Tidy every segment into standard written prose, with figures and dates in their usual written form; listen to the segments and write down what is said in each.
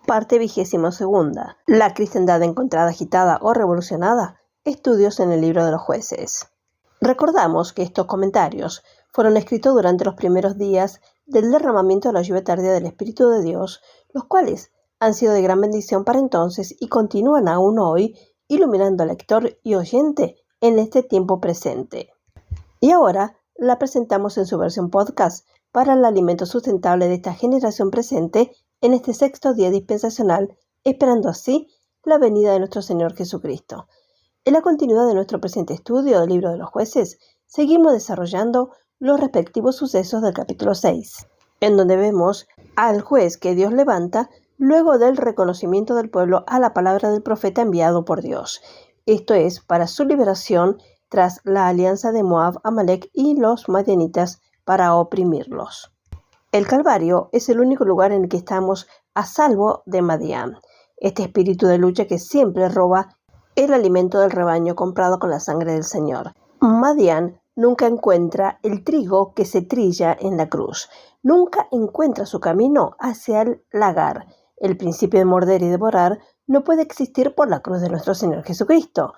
Parte 22. La cristiandad encontrada agitada o revolucionada. Estudios en el libro de los jueces. Recordamos que estos comentarios fueron escritos durante los primeros días del derramamiento de la lluvia tardía del Espíritu de Dios, los cuales han sido de gran bendición para entonces y continúan aún hoy, iluminando al lector y oyente en este tiempo presente. Y ahora la presentamos en su versión podcast para el alimento sustentable de esta generación presente en este sexto día dispensacional, esperando así la venida de nuestro Señor Jesucristo. En la continuidad de nuestro presente estudio del libro de los jueces, seguimos desarrollando los respectivos sucesos del capítulo 6, en donde vemos al juez que Dios levanta luego del reconocimiento del pueblo a la palabra del profeta enviado por Dios. Esto es para su liberación tras la alianza de Moab, Amalek y los madianitas para oprimirlos. El Calvario es el único lugar en el que estamos a salvo de Madián, este espíritu de lucha que siempre roba el alimento del rebaño comprado con la sangre del Señor. Madián nunca encuentra el trigo que se trilla en la cruz, nunca encuentra su camino hacia el lagar. El principio de morder y devorar no puede existir por la cruz de nuestro Señor Jesucristo,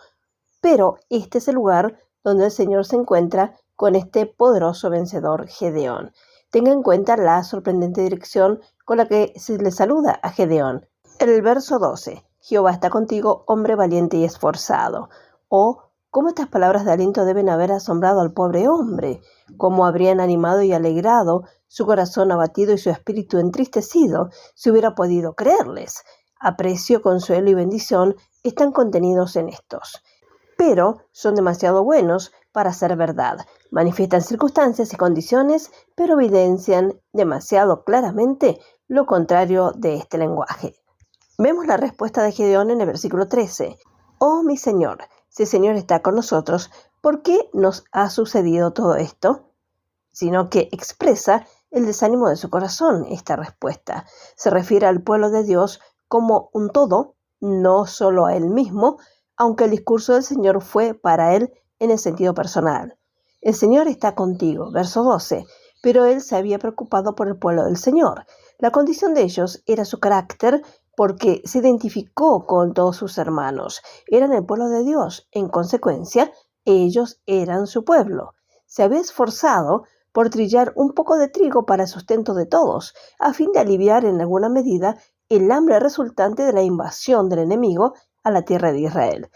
pero este es el lugar donde el Señor se encuentra con este poderoso vencedor Gedeón. Tenga en cuenta la sorprendente dirección con la que se le saluda a Gedeón. En el verso 12, Jehová está contigo, hombre valiente y esforzado. Cómo estas palabras de aliento deben haber asombrado al pobre hombre, cómo habrían animado y alegrado su corazón abatido y su espíritu entristecido, si hubiera podido creerles. Aprecio, consuelo y bendición están contenidos en estos, pero son demasiado buenos para ser verdad. Manifiestan circunstancias y condiciones, pero evidencian demasiado claramente lo contrario de este lenguaje. Vemos la respuesta de Gedeón en el versículo 13. Oh mi Señor, si el Señor está con nosotros, ¿por qué nos ha sucedido todo esto? Sino que expresa el desánimo de su corazón. Esta respuesta se refiere al pueblo de Dios como un todo, no solo a él mismo, aunque el discurso del Señor fue para él en el sentido personal. El Señor está contigo, verso 12, pero él se había preocupado por el pueblo del Señor. La condición de ellos era su carácter, porque se identificó con todos sus hermanos. Eran el pueblo de Dios. En consecuencia, ellos eran su pueblo. Se había esforzado por trillar un poco de trigo para el sustento de todos, a fin de aliviar en alguna medida el hambre resultante de la invasión del enemigo a la tierra de Israel.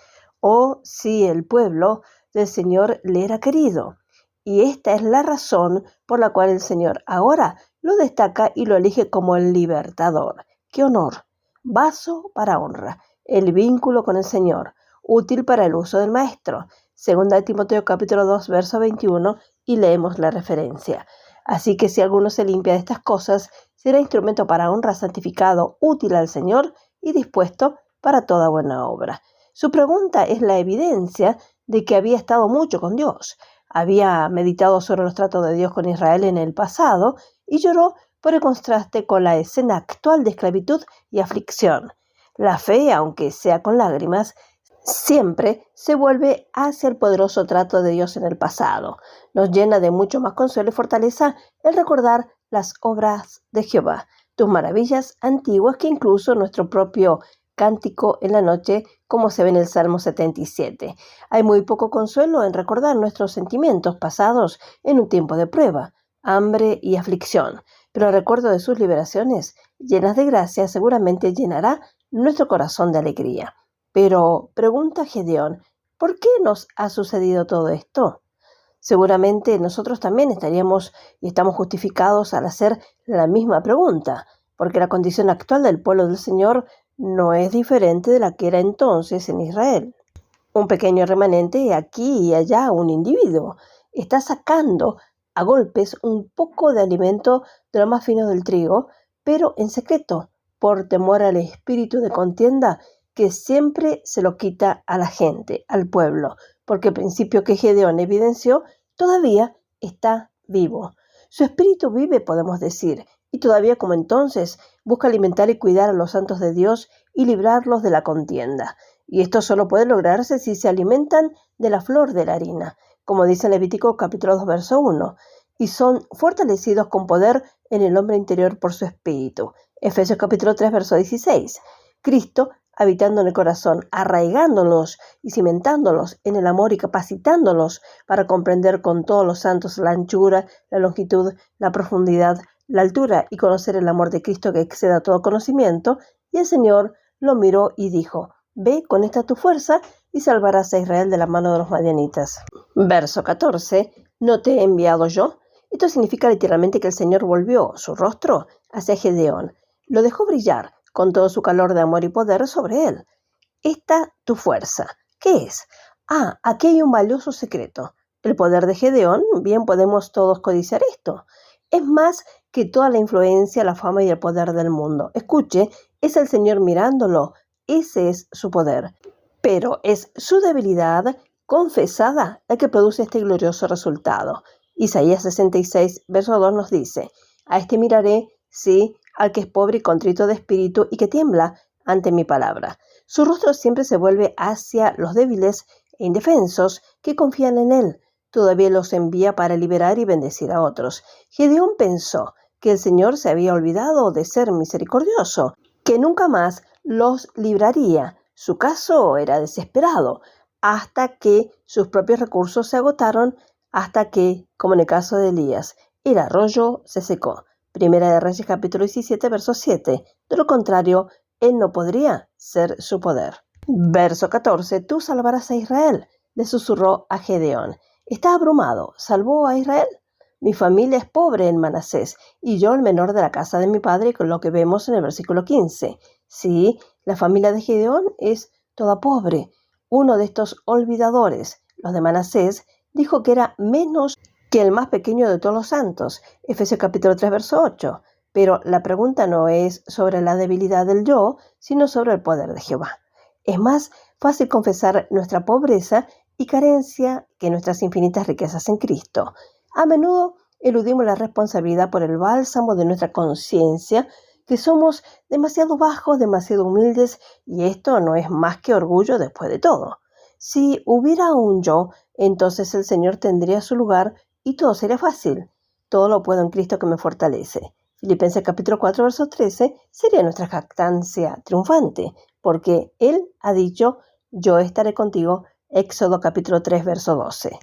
Si el pueblo del Señor le era querido. Y esta es la razón por la cual el Señor ahora lo destaca y lo elige como el libertador. ¡Qué honor! Vaso para honra, el vínculo con el Señor, útil para el uso del Maestro. Segunda de Timoteo capítulo 2, verso 21, y leemos la referencia. Así que si alguno se limpia de estas cosas, será instrumento para honra, santificado, útil al Señor y dispuesto para toda buena obra. Su pregunta es la evidencia de que había estado mucho con Dios. Había meditado sobre los tratos de Dios con Israel en el pasado y lloró por el contraste con la escena actual de esclavitud y aflicción. La fe, aunque sea con lágrimas, siempre se vuelve hacia el poderoso trato de Dios en el pasado. Nos llena de mucho más consuelo y fortaleza el recordar las obras de Jehová, tus maravillas antiguas, que incluso nuestro propio cántico en la noche, como se ve en el Salmo 77. Hay muy poco consuelo en recordar nuestros sentimientos pasados en un tiempo de prueba, hambre y aflicción, pero el recuerdo de sus liberaciones, llenas de gracia, seguramente llenará nuestro corazón de alegría. Pero, pregunta Gedeón, ¿por qué nos ha sucedido todo esto? Seguramente nosotros también estaríamos y estamos justificados al hacer la misma pregunta, porque la condición actual del pueblo del Señor no es diferente de la que era entonces en Israel. Un pequeño remanente aquí y allá, un individuo, está sacando a golpes un poco de alimento de lo más fino del trigo, pero en secreto, por temor al espíritu de contienda que siempre se lo quita a la gente, al pueblo, porque el principio que Gedeón evidenció todavía está vivo. Su espíritu vive, podemos decir, y todavía como entonces busca alimentar y cuidar a los santos de Dios y librarlos de la contienda. Y esto solo puede lograrse si se alimentan de la flor de la harina, como dice Levítico capítulo 2, verso 1. y son fortalecidos con poder en el hombre interior por su espíritu. Efesios capítulo 3, verso 16. Cristo, habitando en el corazón, arraigándolos y cimentándolos en el amor y capacitándolos para comprender con todos los santos la anchura, la longitud, la profundidad, la altura y conocer el amor de Cristo que exceda todo conocimiento. Y el Señor lo miró y dijo: Ve con esta tu fuerza y salvarás a Israel de la mano de los madianitas. Verso 14. ¿No te he enviado yo? Esto significa literalmente que el Señor volvió su rostro hacia Gedeón. Lo dejó brillar con todo su calor de amor y poder sobre él. Esta tu fuerza. ¿Qué es? Aquí hay un valioso secreto. El poder de Gedeón, bien podemos todos codiciar esto. Es más que toda la influencia, la fama y el poder del mundo. Escuche, es el Señor mirándolo. Ese es su poder. Pero es su debilidad confesada la que produce este glorioso resultado. Isaías 66, verso 2 nos dice: A este miraré, sí, al que es pobre y contrito de espíritu y que tiembla ante mi palabra. Su rostro siempre se vuelve hacia los débiles e indefensos que confían en él. Todavía los envía para liberar y bendecir a otros. Gedeón pensó que el Señor se había olvidado de ser misericordioso, que nunca más los libraría. Su caso era desesperado, hasta que sus propios recursos se agotaron, hasta que, como en el caso de Elías, el arroyo se secó. Primera de Reyes capítulo 17, verso 7. De lo contrario, él no podría ser su poder. Verso 14. Tú salvarás a Israel, le susurró a Gedeón. Está abrumado. ¿Salvó a Israel? Mi familia es pobre en Manasés, y yo el menor de la casa de mi padre, con lo que vemos en el versículo 15. Sí, la familia de Gedeón es toda pobre. Uno de estos olvidadores, los de Manasés, dijo que era menos que el más pequeño de todos los santos. Efesios capítulo 3, verso 8. Pero la pregunta no es sobre la debilidad del yo, sino sobre el poder de Jehová. Es más fácil confesar nuestra pobreza y carencia que nuestras infinitas riquezas en Cristo. A menudo eludimos la responsabilidad por el bálsamo de nuestra conciencia, que somos demasiado bajos, demasiado humildes, y esto no es más que orgullo después de todo. Si hubiera un yo, entonces el Señor tendría su lugar y todo sería fácil. Todo lo puedo en Cristo que me fortalece. Filipenses capítulo 4, verso 13 sería nuestra jactancia triunfante, porque Él ha dicho: yo estaré contigo. Éxodo capítulo 3, verso 12.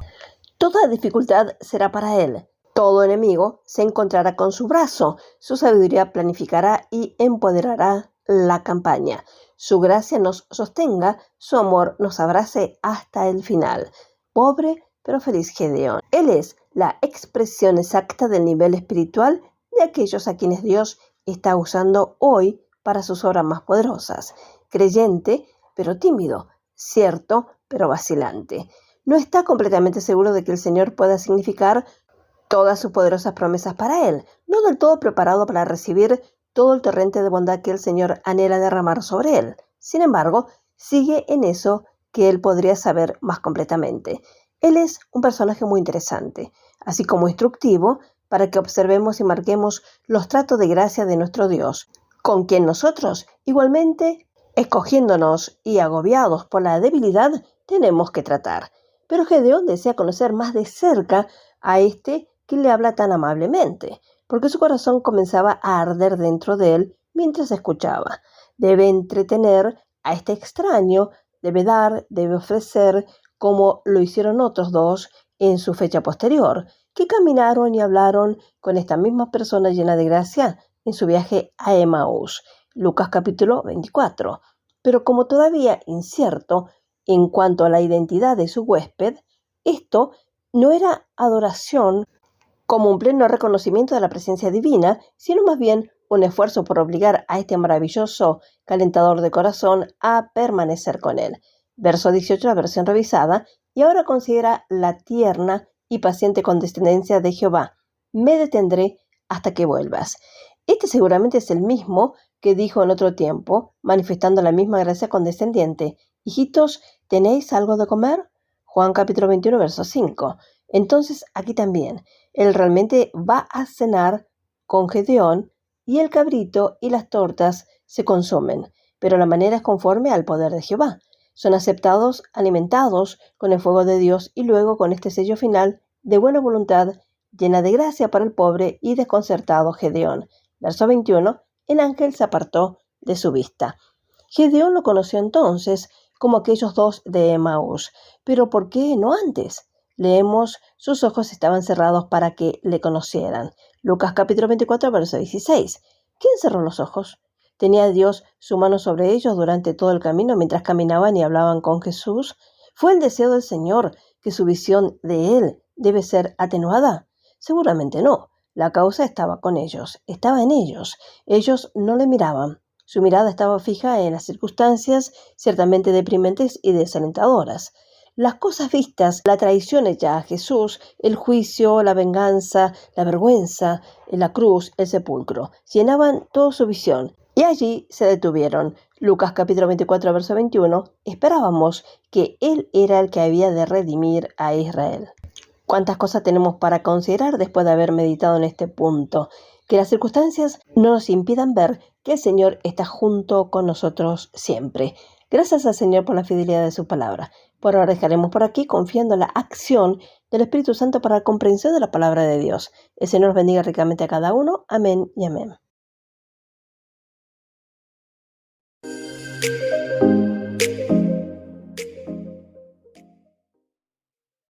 Toda dificultad será para Él. Todo enemigo se encontrará con su brazo. Su sabiduría planificará y empoderará la campaña. Su gracia nos sostenga, su amor nos abrace hasta el final. Pobre pero feliz Gedeón. Él es la expresión exacta del nivel espiritual de aquellos a quienes Dios está usando hoy para sus obras más poderosas. Creyente pero tímido, cierto pero vacilante. No está completamente seguro de que el Señor pueda significar todas sus poderosas promesas para él, no del todo preparado para recibir todo el torrente de bondad que el Señor anhela derramar sobre él. Sin embargo, sigue en eso que él podría saber más completamente. Él es un personaje muy interesante, así como instructivo, para que observemos y marquemos los tratos de gracia de nuestro Dios, con quien nosotros, igualmente, escogiéndonos y agobiados por la debilidad, tenemos que tratar. Pero Gedeón desea conocer más de cerca a este que le habla tan amablemente, porque su corazón comenzaba a arder dentro de él mientras escuchaba. Debe entretener a este extraño, debe dar, debe ofrecer, como lo hicieron otros dos en su fecha posterior, que caminaron y hablaron con esta misma persona llena de gracia en su viaje a Emaús. Lucas capítulo 24. Pero como todavía incierto en cuanto a la identidad de su huésped, esto no era adoración como un pleno reconocimiento de la presencia divina, sino más bien un esfuerzo por obligar a este maravilloso calentador de corazón a permanecer con él. Verso 18, la versión revisada, y ahora considera la tierna y paciente condescendencia de Jehová. Me detendré hasta que vuelvas. Este seguramente es el mismo que dijo en otro tiempo, manifestando la misma gracia condescendiente: hijitos, ¿tenéis algo de comer? Juan capítulo 21, verso 5. Entonces aquí también, él realmente va a cenar con Gedeón, y el cabrito y las tortas se consumen, pero la manera es conforme al poder de Jehová. Son aceptados, alimentados con el fuego de Dios y luego con este sello final de buena voluntad llena de gracia para el pobre y desconcertado Gedeón. Verso 21, el ángel se apartó de su vista. Gedeón lo conoció entonces como aquellos dos de Emaús, pero ¿por qué no antes? Leemos, sus ojos estaban cerrados para que le conocieran. Lucas capítulo 24, verso 16. ¿Quién cerró los ojos? ¿Tenía Dios su mano sobre ellos durante todo el camino mientras caminaban y hablaban con Jesús? ¿Fue el deseo del Señor que su visión de Él debe ser atenuada? Seguramente no. La causa estaba con ellos, estaba en ellos. Ellos no le miraban. Su mirada estaba fija en las circunstancias ciertamente deprimentes y desalentadoras. Las cosas vistas, la traición hecha a Jesús, el juicio, la venganza, la vergüenza, la cruz, el sepulcro, llenaban toda su visión. Y allí se detuvieron. Lucas capítulo 24, verso 21, esperábamos que Él era el que había de redimir a Israel. ¿Cuántas cosas tenemos para considerar después de haber meditado en este punto? Que las circunstancias no nos impidan ver que el Señor está junto con nosotros siempre. Gracias al Señor por la fidelidad de su palabra. Por ahora dejaremos por aquí confiando en la acción del Espíritu Santo para la comprensión de la palabra de Dios. El Señor nos bendiga ricamente a cada uno. Amén y amén.